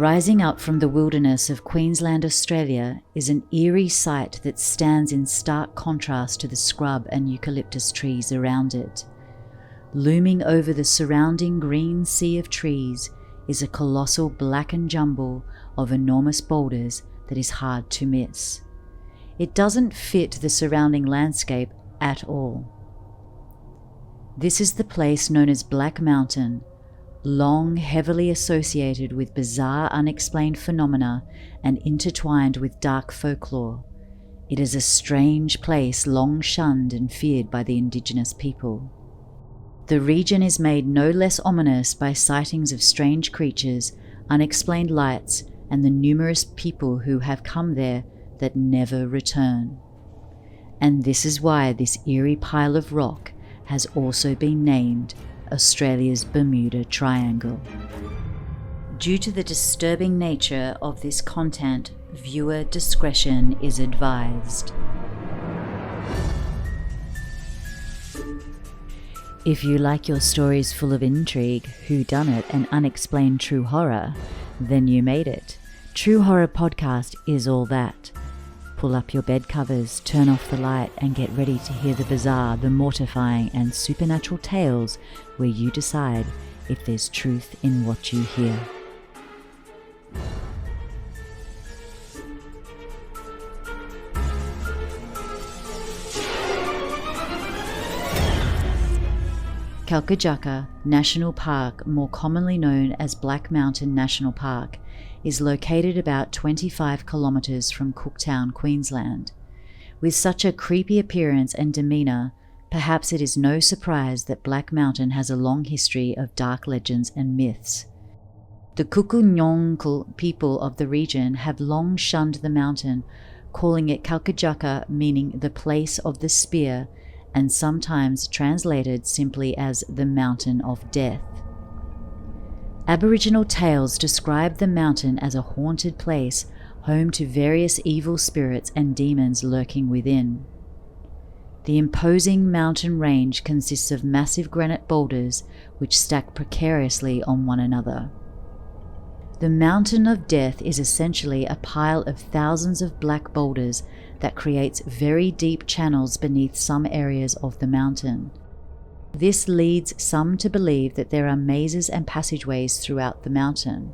Rising up from the wilderness of Queensland, Australia, is an eerie sight that stands in stark contrast to the scrub and eucalyptus trees around it. Looming over the surrounding green sea of trees is a colossal blackened jumble of enormous boulders that is hard to miss. It doesn't fit the surrounding landscape at all. This is the place known as Black Mountain, long heavily associated with bizarre unexplained phenomena and intertwined with dark folklore. It is a strange place long shunned and feared by the indigenous people. The region is made no less ominous by sightings of strange creatures, unexplained lights, and the numerous people who have come there that never return. And this is why this eerie pile of rock has also been named Australia's Bermuda Triangle. Due to the disturbing nature of this content, viewer discretion is advised. If you like your stories full of intrigue, whodunit, and unexplained true horror, then you made it. True Horror Podcast is all that. Pull up your bed covers, turn off the light, and get ready to hear the bizarre, the mortifying, and supernatural tales where you decide if there's truth in what you hear. Calcajaka National Park, more commonly known as Black Mountain National Park, is located about 25 kilometres from Cooktown, Queensland. With such a creepy appearance and demeanour, perhaps it is no surprise that Black Mountain has a long history of dark legends and myths. The Kukunyongkul people of the region have long shunned the mountain, calling it Calcajaka, meaning the place of the spear, and sometimes translated simply as the Mountain of Death. Aboriginal tales describe the mountain as a haunted place, home to various evil spirits and demons lurking within. The imposing mountain range consists of massive granite boulders which stack precariously on one another. The Mountain of Death is essentially a pile of thousands of black boulders that creates very deep channels beneath some areas of the mountain. This leads some to believe that there are mazes and passageways throughout the mountain.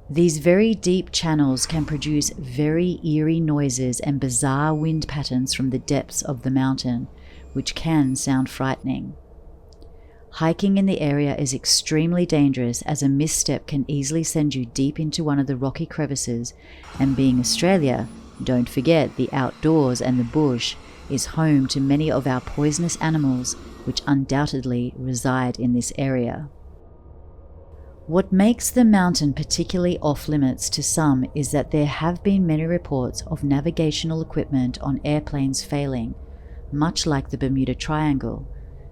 These very deep channels can produce very eerie noises and bizarre wind patterns from the depths of the mountain, which can sound frightening. Hiking in the area is extremely dangerous, as a misstep can easily send you deep into one of the rocky crevices, and being Australia, don't forget the outdoors and the bush is home to many of our poisonous animals which undoubtedly reside in this area. What makes the mountain particularly off-limits to some is that there have been many reports of navigational equipment on airplanes failing, much like the Bermuda Triangle.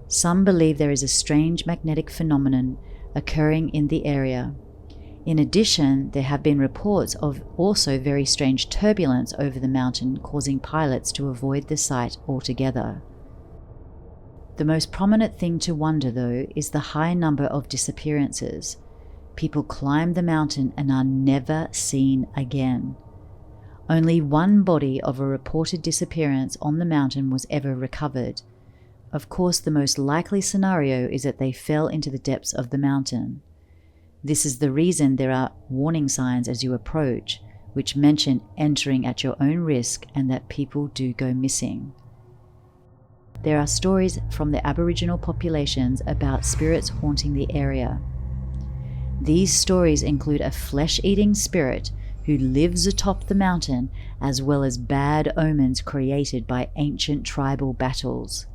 Some believe there is a strange magnetic phenomenon occurring in the area. In addition, there have been reports of also very strange turbulence over the mountain, causing pilots to avoid the site altogether. The most prominent thing to wonder, though, is the high number of disappearances. People climb the mountain and are never seen again. Only one body of a reported disappearance on the mountain was ever recovered. Of course, the most likely scenario is that they fell into the depths of the mountain. This is the reason there are warning signs as you approach, which mention entering at your own risk and that people do go missing. There are stories from the Aboriginal populations about spirits haunting the area. These stories include a flesh-eating spirit who lives atop the mountain, as well as bad omens created by ancient tribal battles.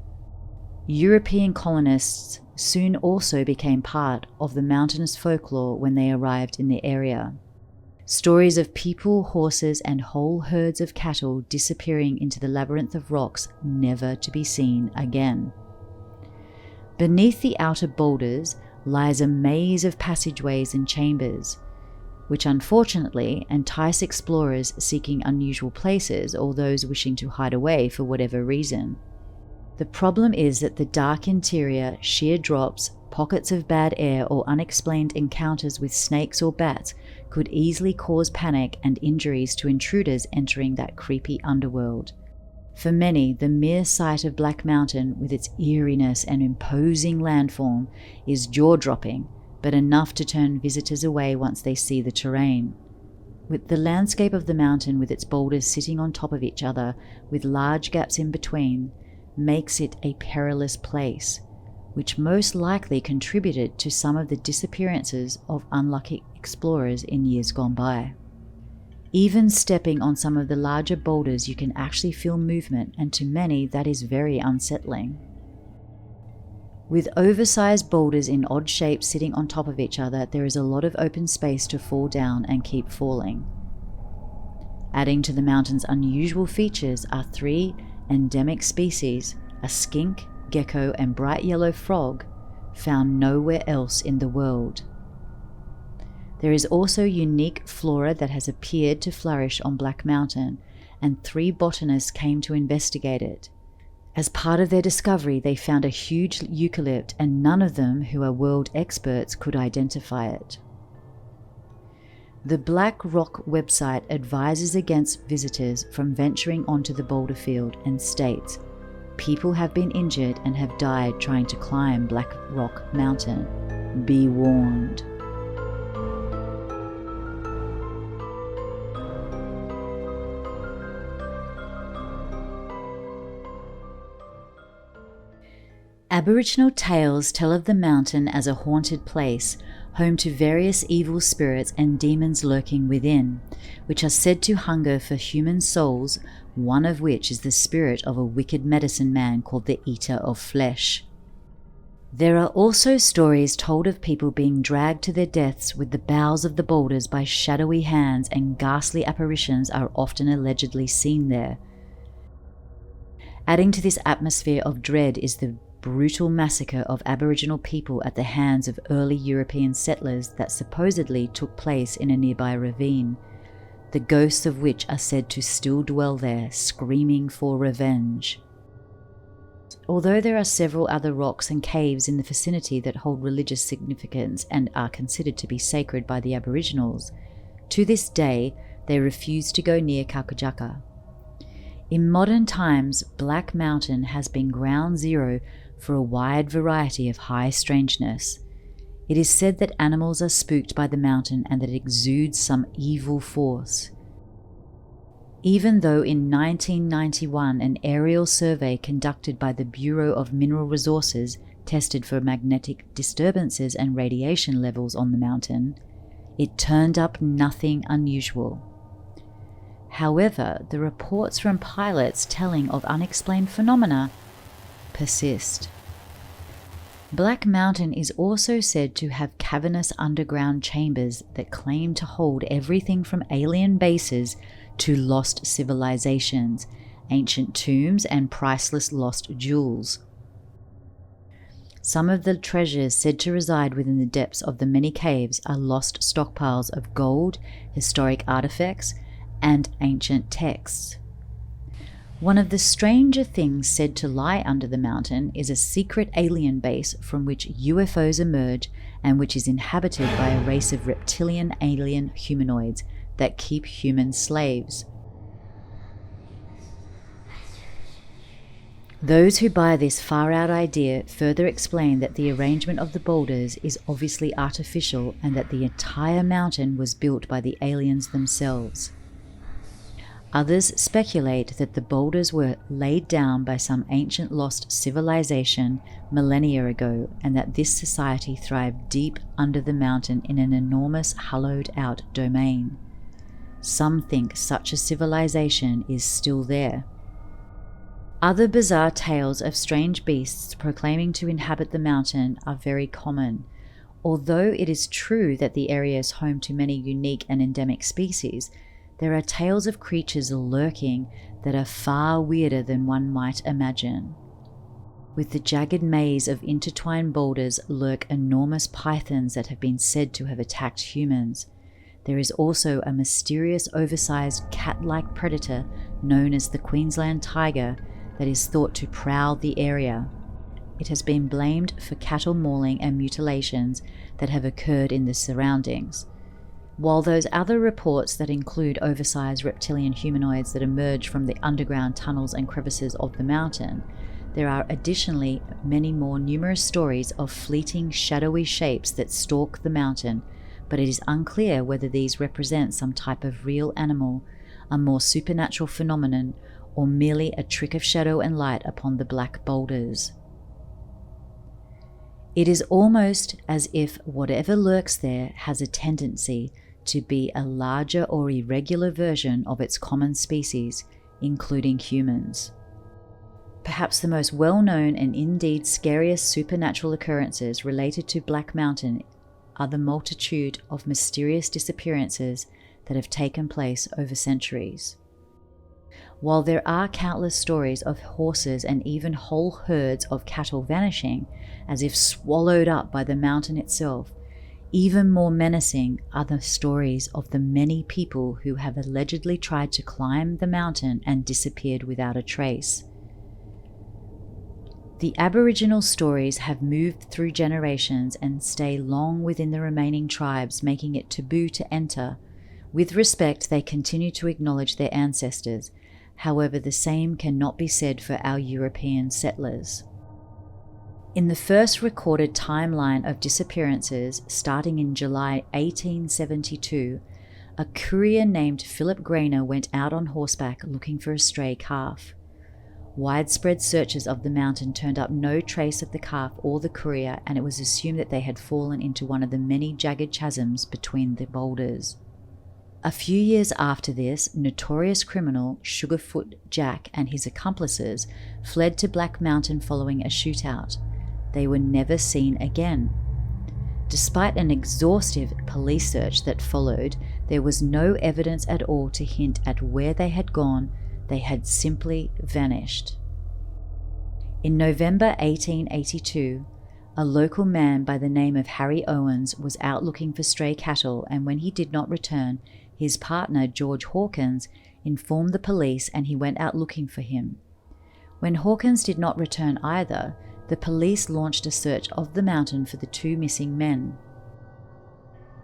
European colonists soon also became part of the mountainous folklore when they arrived in the area. Stories of people, horses, and whole herds of cattle disappearing into the labyrinth of rocks, never to be seen again. Beneath the outer boulders lies a maze of passageways and chambers, which unfortunately entice explorers seeking unusual places or those wishing to hide away for whatever reason. The problem is that the dark interior, sheer drops, pockets of bad air, or unexplained encounters with snakes or bats could easily cause panic and injuries to intruders entering that creepy underworld. For many, the mere sight of Black Mountain, with its eeriness and imposing landform, is jaw-dropping, but enough to turn visitors away once they see the terrain. With the landscape of the mountain, with its boulders sitting on top of each other, with large gaps in between, makes it a perilous place, which most likely contributed to some of the disappearances of unlucky explorers in years gone by. Even stepping on some of the larger boulders, you can actually feel movement, and to many that is very unsettling. With oversized boulders in odd shapes sitting on top of each other, there is a lot of open space to fall down and keep falling. Adding to the mountain's unusual features are 3 endemic species, a skink, gecko, and bright yellow frog, found nowhere else in the world. There is also unique flora that has appeared to flourish on Black Mountain, and 3 botanists came to investigate it. As part of their discovery, they found a huge eucalypt, and none of them, who are world experts, could identify it. The Blackrock website advises against visitors from venturing onto the boulder field and states, "People have been injured and have died trying to climb Blackrock Mountain. Be warned." Aboriginal tales tell of the mountain as a haunted place, home to various evil spirits and demons lurking within, which are said to hunger for human souls, one of which is the spirit of a wicked medicine man called the Eater of Flesh. There are also stories told of people being dragged to their deaths with the boughs of the boulders by shadowy hands, and ghastly apparitions are often allegedly seen there. Adding to this atmosphere of dread is the brutal massacre of Aboriginal people at the hands of early European settlers that supposedly took place in a nearby ravine, the ghosts of which are said to still dwell there, screaming for revenge. Although there are several other rocks and caves in the vicinity that hold religious significance and are considered to be sacred by the Aboriginals, to this day they refuse to go near Kalkajaka. In modern times, Black Mountain has been ground zero for a wide variety of high strangeness. It is said that animals are spooked by the mountain and that it exudes some evil force. Even though in 1991 an aerial survey conducted by the Bureau of Mineral Resources tested for magnetic disturbances and radiation levels on the mountain, it turned up nothing unusual. However, the reports from pilots telling of unexplained phenomena persist. Black Mountain is also said to have cavernous underground chambers that claim to hold everything from alien bases to lost civilizations, ancient tombs, and priceless lost jewels. Some of the treasures said to reside within the depths of the many caves are lost stockpiles of gold, historic artifacts, and ancient texts. One of the stranger things said to lie under the mountain is a secret alien base from which UFOs emerge and which is inhabited by a race of reptilian alien humanoids that keep human slaves. Those who buy this far-out idea further explain that the arrangement of the boulders is obviously artificial and that the entire mountain was built by the aliens themselves. Others speculate that the boulders were laid down by some ancient lost civilization millennia ago, and that this society thrived deep under the mountain in an enormous hollowed-out domain. Some think such a civilization is still there. Other bizarre tales of strange beasts proclaiming to inhabit the mountain are very common. Although it is true that the area is home to many unique and endemic species, there are tales of creatures lurking that are far weirder than one might imagine. With the jagged maze of intertwined boulders lurk enormous pythons that have been said to have attacked humans. There is also a mysterious oversized cat-like predator known as the Queensland tiger that is thought to prowl the area. It has been blamed for cattle mauling and mutilations that have occurred in the surroundings. While those other reports that include oversized reptilian humanoids that emerge from the underground tunnels and crevices of the mountain, there are additionally many more numerous stories of fleeting shadowy shapes that stalk the mountain, but it is unclear whether these represent some type of real animal, a more supernatural phenomenon, or merely a trick of shadow and light upon the black boulders. It is almost as if whatever lurks there has a tendency to be a larger or irregular version of its common species, including humans. Perhaps the most well-known and indeed scariest supernatural occurrences related to Black Mountain are the multitude of mysterious disappearances that have taken place over centuries. While there are countless stories of horses and even whole herds of cattle vanishing, as if swallowed up by the mountain itself, even more menacing are the stories of the many people who have allegedly tried to climb the mountain and disappeared without a trace. The Aboriginal stories have moved through generations and stay long within the remaining tribes, making it taboo to enter. With respect, they continue to acknowledge their ancestors. However, the same cannot be said for our European settlers. In the first recorded timeline of disappearances, starting in July 1872, a courier named Philip Grainer went out on horseback looking for a stray calf. Widespread searches of the mountain turned up no trace of the calf or the courier, and it was assumed that they had fallen into one of the many jagged chasms between the boulders. A few years after this, notorious criminal Sugarfoot Jack and his accomplices fled to Black Mountain following a shootout. They were never seen again. Despite an exhaustive police search that followed, there was no evidence at all to hint at where they had gone. They had simply vanished. In November 1882, a local man by the name of Harry Owens was out looking for stray cattle, and when he did not return, his partner, George Hawkins, informed the police and he went out looking for him. When Hawkins did not return either, the police launched a search of the mountain for the two missing men.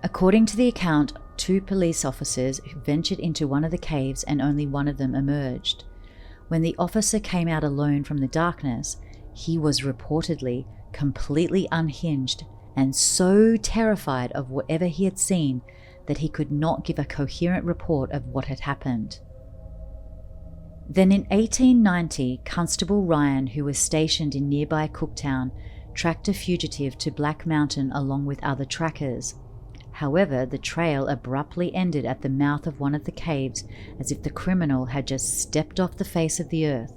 According to the account, 2 police officers ventured into one of the caves and only one of them emerged. When the officer came out alone from the darkness, he was reportedly completely unhinged and so terrified of whatever he had seen that he could not give a coherent report of what had happened. Then in 1890, Constable Ryan, who was stationed in nearby Cooktown, tracked a fugitive to Black Mountain along with other trackers. However, the trail abruptly ended at the mouth of one of the caves, as if the criminal had just stepped off the face of the earth.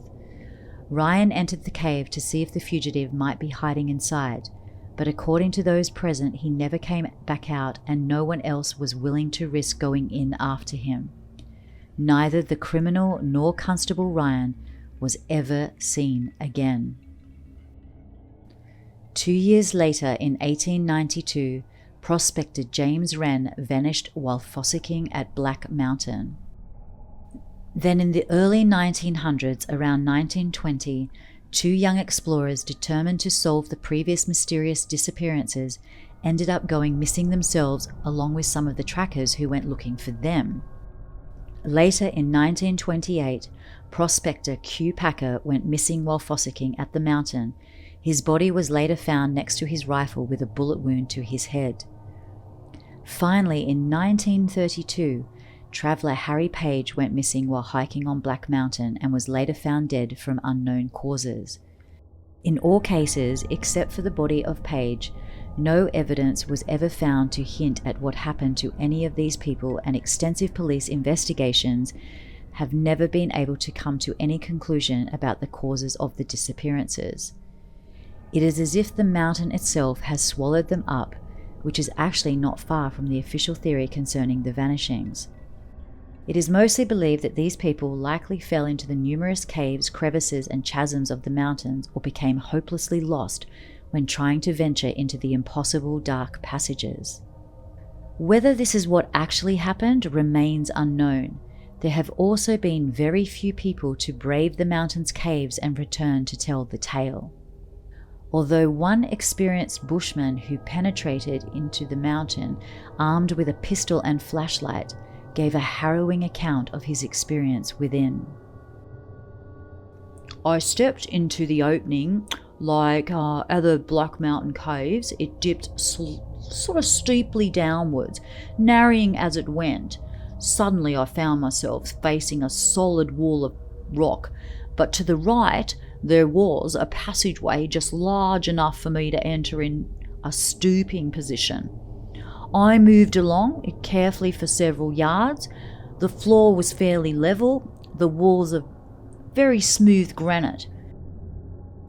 Ryan entered the cave to see if the fugitive might be hiding inside, but according to those present, he never came back out and no one else was willing to risk going in after him. Neither the criminal nor Constable Ryan was ever seen again. 2 years later, in 1892, prospector James Wren vanished while fossicking at Black Mountain. Then in the early 1900s, around 1920, 2 young explorers determined to solve the previous mysterious disappearances ended up going missing themselves along with some of the trackers who went looking for them. Later in 1928, prospector Q. Packer went missing while fossicking at the mountain. His body was later found next to his rifle with a bullet wound to his head. Finally, in 1932, traveller Harry Page went missing while hiking on Black Mountain and was later found dead from unknown causes. In all cases, except for the body of Page, no evidence was ever found to hint at what happened to any of these people, and extensive police investigations have never been able to come to any conclusion about the causes of the disappearances. It is as if the mountain itself has swallowed them up, which is actually not far from the official theory concerning the vanishings. It is mostly believed that these people likely fell into the numerous caves, crevices, and chasms of the mountains, or became hopelessly lost when trying to venture into the impossible dark passages. Whether this is what actually happened remains unknown. There have also been very few people to brave the mountain's caves and return to tell the tale. Although one experienced bushman who penetrated into the mountain armed with a pistol and flashlight gave a harrowing account of his experience within. I stepped into the opening like other Black Mountain caves. It dipped sort of steeply downwards, narrowing as it went. Suddenly I found myself facing a solid wall of rock, but to the right there was a passageway just large enough for me to enter in a stooping position. I moved along it carefully for several yards. The floor was fairly level, the walls of very smooth granite.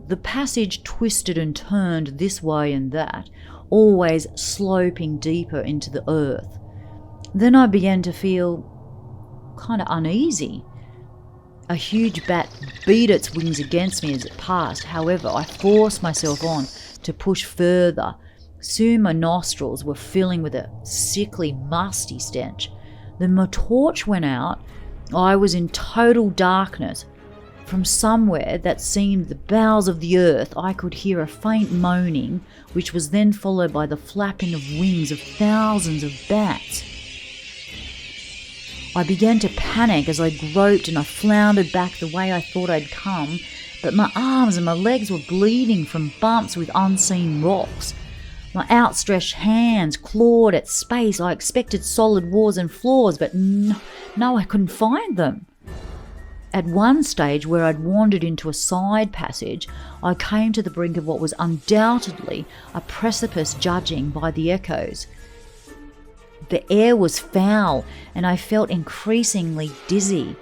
The passage twisted and turned this way and that, always sloping deeper into the earth. Then I began to feel kind of uneasy. A huge bat beat its wings against me as it passed. However, I forced myself on to push further. Soon my nostrils were filling with a sickly, musty stench. Then my torch went out. I was in total darkness. From somewhere that seemed the bowels of the earth, I could hear a faint moaning, which was then followed by the flapping of wings of thousands of bats. I began to panic as I groped and I floundered back the way I thought I'd come, but my arms and my legs were bleeding from bumps with unseen rocks. My outstretched hands clawed at space. I expected solid walls and floors, but no, I couldn't find them. At one stage, where I'd wandered into a side passage, I came to the brink of what was undoubtedly a precipice, judging by the echoes. The air was foul, and I felt increasingly dizzy.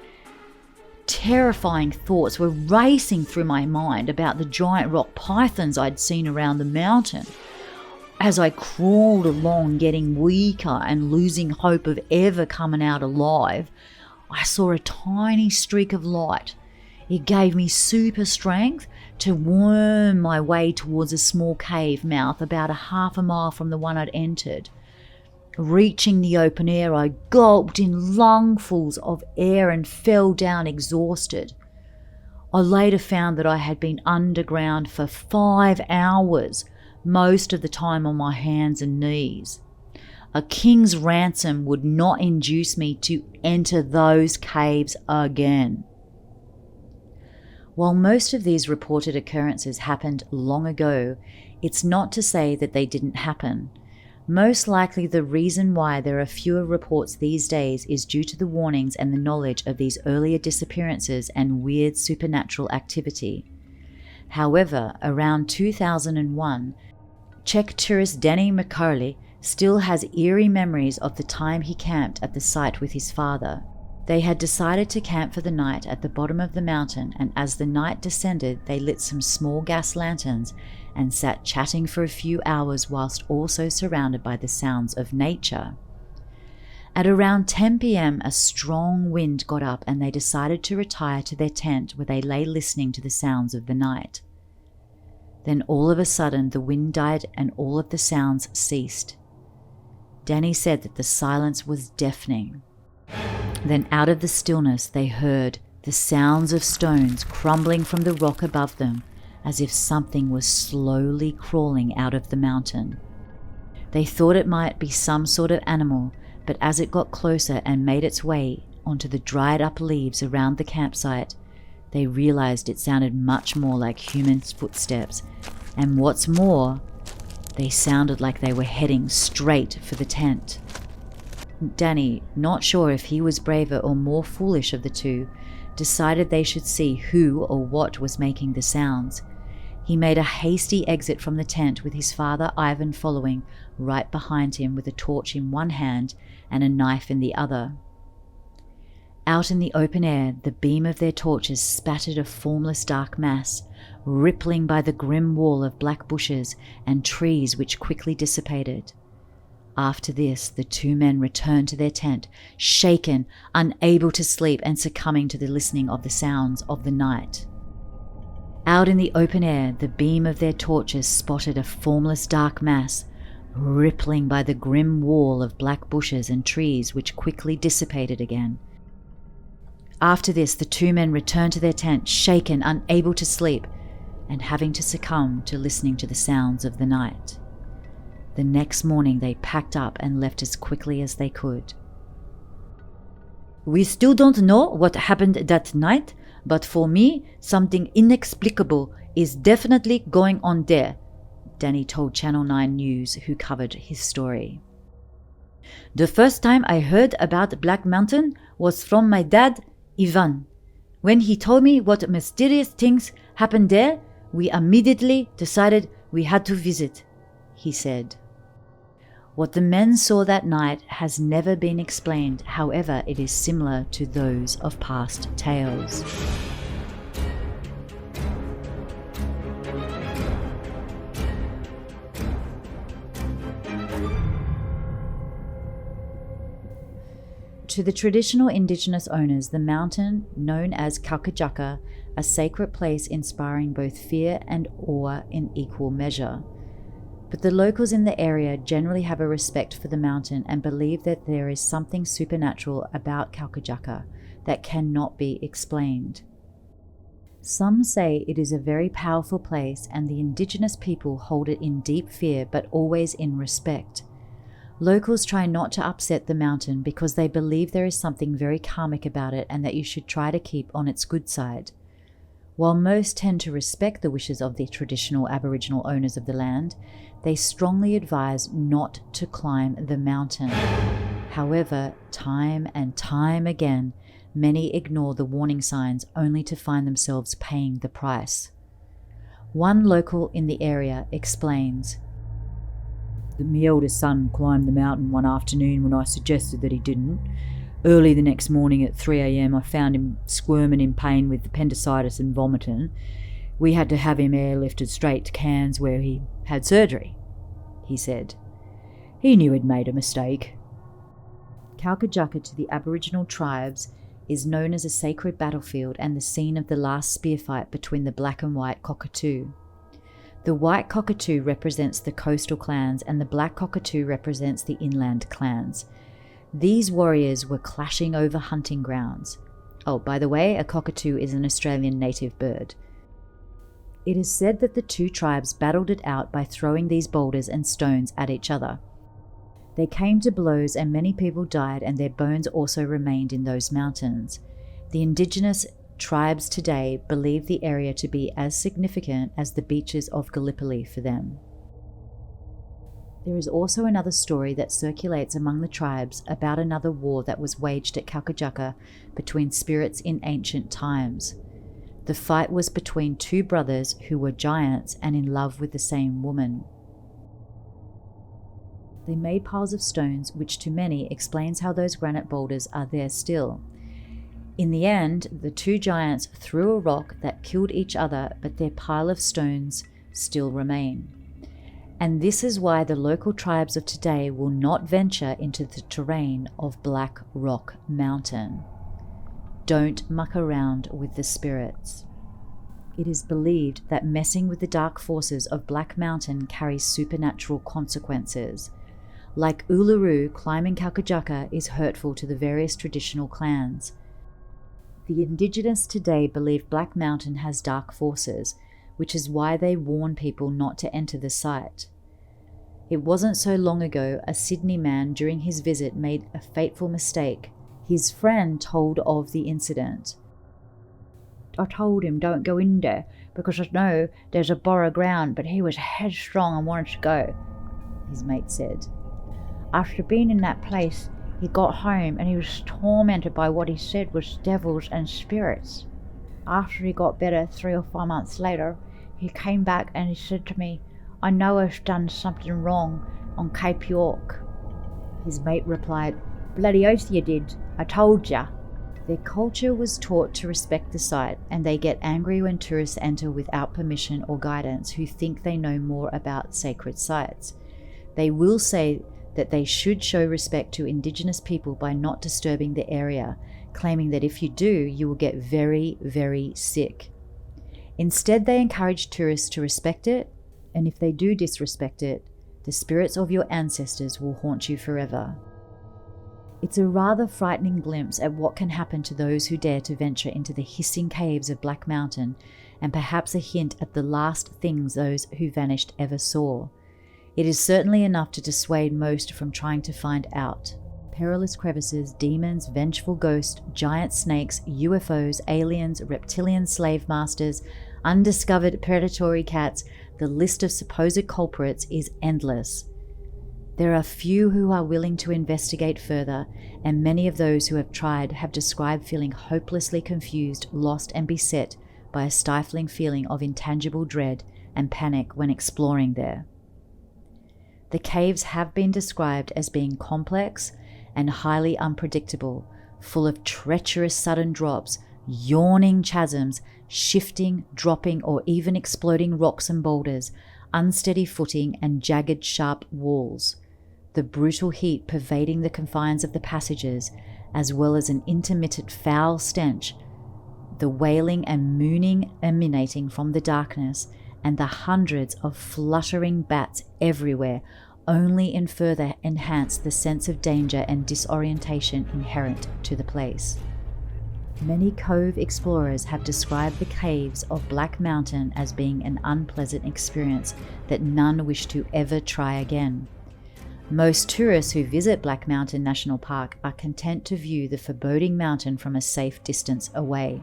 Terrifying thoughts were racing through my mind about the giant rock pythons I'd seen around the mountain. As I crawled along, getting weaker and losing hope of ever coming out alive, I saw a tiny streak of light. It gave me super strength to worm my way towards a small cave mouth about a half a mile from the one I'd entered. Reaching the open air, I gulped in lungfuls of air and fell down exhausted. I later found that I had been underground for 5 hours, most of the time on my hands and knees. A king's ransom would not induce me to enter those caves again. While most of these reported occurrences happened long ago, it's not to say that they didn't happen. Most likely the reason why there are fewer reports these days is due to the warnings and the knowledge of these earlier disappearances and weird supernatural activity. However, around 2001, Czech tourist Danny McCarley still has eerie memories of the time he camped at the site with his father. They had decided to camp for the night at the bottom of the mountain, and as the night descended, they lit some small gas lanterns and sat chatting for a few hours whilst also surrounded by the sounds of nature. At around 10 p.m, a strong wind got up and they decided to retire to their tent where they lay listening to the sounds of the night. Then all of a sudden the wind died and all of the sounds ceased. Danny said that the silence was deafening. Then out of the stillness they heard the sounds of stones crumbling from the rock above them, as if something was slowly crawling out of the mountain. They thought it might be some sort of animal, but as it got closer and made its way onto the dried up leaves around the campsite, they realized it sounded much more like human footsteps, and what's more, they sounded like they were heading straight for the tent. Danny, not sure if he was braver or more foolish of the two, decided they should see who or what was making the sounds. He made a hasty exit from the tent with his father Ivan following right behind him with a torch in one hand and a knife in the other. Out in the open air, the beam of their torches spattered a formless dark mass, rippling by the grim wall of black bushes and trees which quickly dissipated. After this, the two men returned to their tent, shaken, unable to sleep and succumbing to the listening of the sounds of the night. Out in the open air, the beam of their torches spotted a formless dark mass, rippling by the grim wall of black bushes and trees which quickly dissipated again. After this, the two men returned to their tent, shaken, unable to sleep, and having to succumb to listening to the sounds of the night. The next morning they packed up and left as quickly as they could. "We still don't know what happened that night, but for me, something inexplicable is definitely going on there," Danny told Channel 9 News, who covered his story. "The first time I heard about Black Mountain was from my dad, Ivan. When he told me what mysterious things happened there, we immediately decided we had to visit," he said. What the men saw that night has never been explained, however, it is similar to those of past tales. To the traditional indigenous owners, the mountain, known as Kalkajaka, a sacred place inspiring both fear and awe in equal measure. But the locals in the area generally have a respect for the mountain and believe that there is something supernatural about Kalkajaka that cannot be explained. Some say it is a very powerful place and the indigenous people hold it in deep fear but always in respect. Locals try not to upset the mountain because they believe there is something very karmic about it and that you should try to keep on its good side. While most tend to respect the wishes of the traditional Aboriginal owners of the land, they strongly advise not to climb the mountain. However, time and time again, many ignore the warning signs only to find themselves paying the price. One local in the area explains, "My eldest son climbed the mountain one afternoon when I suggested that he didn't. Early the next morning at 3 a.m, I found him squirming in pain with appendicitis and vomiting. We had to have him airlifted straight to Cairns where he had surgery," he said. He knew he'd made a mistake. Kalkajaka to the Aboriginal tribes is known as a sacred battlefield and the scene of the last spear fight between the black and white cockatoo. The white cockatoo represents the coastal clans and the black cockatoo represents the inland clans. These warriors were clashing over hunting grounds. Oh, by the way, a cockatoo is an Australian native bird. It is said that the two tribes battled it out by throwing these boulders and stones at each other. They came to blows and many people died and their bones also remained in those mountains. The indigenous tribes today believe the area to be as significant as the beaches of Gallipoli for them. There is also another story that circulates among the tribes about another war that was waged at Kalkajaka between spirits in ancient times. The fight was between two brothers who were giants and in love with the same woman. They made piles of stones, which to many explains how those granite boulders are there still. In the end, the two giants threw a rock that killed each other, but their pile of stones still remain. And this is why the local tribes of today will not venture into the terrain of Blackrock Mountain. Don't muck around with the spirits. It is believed that messing with the dark forces of Black Mountain carries supernatural consequences. Like Uluru, climbing Kalkajaka is hurtful to the various traditional clans. The indigenous today believe Black Mountain has dark forces, which is why they warn people not to enter the site. It wasn't so long ago a Sydney man during his visit made a fateful mistake. His friend told of the incident. "I told him don't go in there because I know there's a borrow ground, but he was headstrong and wanted to go," his mate said. "After being in that place, he got home and he was tormented by what he said was devils and spirits. After he got better 3 or 4 months later, he came back and he said to me, 'I know I've done something wrong on Cape York.' His mate replied, 'Bloody oath you did, I told ya.' Their culture was taught to respect the site, and they get angry when tourists enter without permission or guidance who think they know more about sacred sites. They will say that they should show respect to Indigenous people by not disturbing the area, claiming that if you do, you will get very, very sick. Instead, they encourage tourists to respect it, and if they do disrespect it, the spirits of your ancestors will haunt you forever. It's a rather frightening glimpse at what can happen to those who dare to venture into the hissing caves of Black Mountain, and perhaps a hint at the last things those who vanished ever saw. It is certainly enough to dissuade most from trying to find out. Perilous crevices, demons, vengeful ghosts, giant snakes, UFOs, aliens, reptilian slave masters, undiscovered predatory cats, the list of supposed culprits is endless. There are few who are willing to investigate further, and many of those who have tried have described feeling hopelessly confused, lost, and beset by a stifling feeling of intangible dread and panic when exploring there. The caves have been described as being complex and highly unpredictable, full of treacherous sudden drops, yawning chasms, shifting, dropping, or even exploding rocks and boulders, unsteady footing, and jagged, sharp walls. The brutal heat pervading the confines of the passages, as well as an intermittent foul stench, the wailing and mooning emanating from the darkness, and the hundreds of fluttering bats everywhere only further enhance the sense of danger and disorientation inherent to the place. Many cove explorers have described the caves of Black Mountain as being an unpleasant experience that none wish to ever try again. Most tourists who visit Black Mountain National Park are content to view the foreboding mountain from a safe distance away.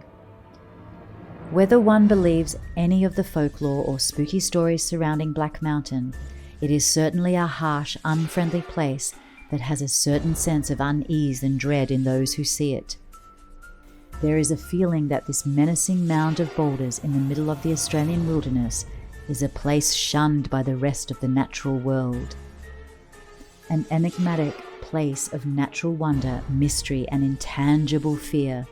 Whether one believes any of the folklore or spooky stories surrounding Black Mountain, it is certainly a harsh, unfriendly place that has a certain sense of unease and dread in those who see it. There is a feeling that this menacing mound of boulders in the middle of the Australian wilderness is a place shunned by the rest of the natural world. An enigmatic place of natural wonder, mystery, and intangible fear,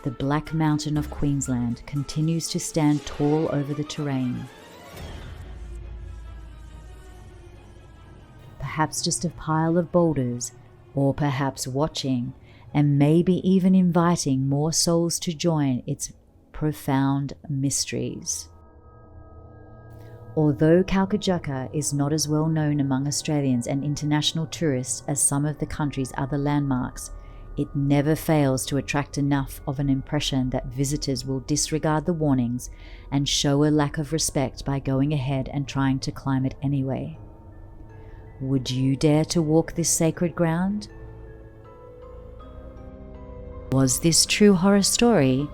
the Black Mountain of Queensland continues to stand tall over the terrain. Perhaps just a pile of boulders, or perhaps watching, and maybe even inviting more souls to join its profound mysteries. Although Kalkajaka is not as well known among Australians and international tourists as some of the country's other landmarks, it never fails to attract enough of an impression that visitors will disregard the warnings and show a lack of respect by going ahead and trying to climb it anyway. Would you dare to walk this sacred ground? Was this true horror story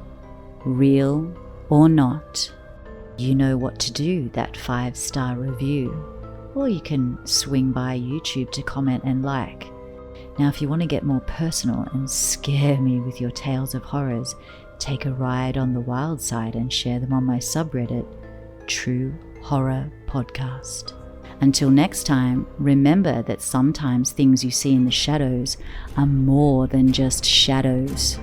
real or not? You know what to do, that 5-star review. Or you can swing by YouTube to comment and like. Now, if you want to get more personal and scare me with your tales of horrors, take a ride on the wild side and share them on my subreddit, True Horror Podcast. Until next time, remember that sometimes things you see in the shadows are more than just shadows.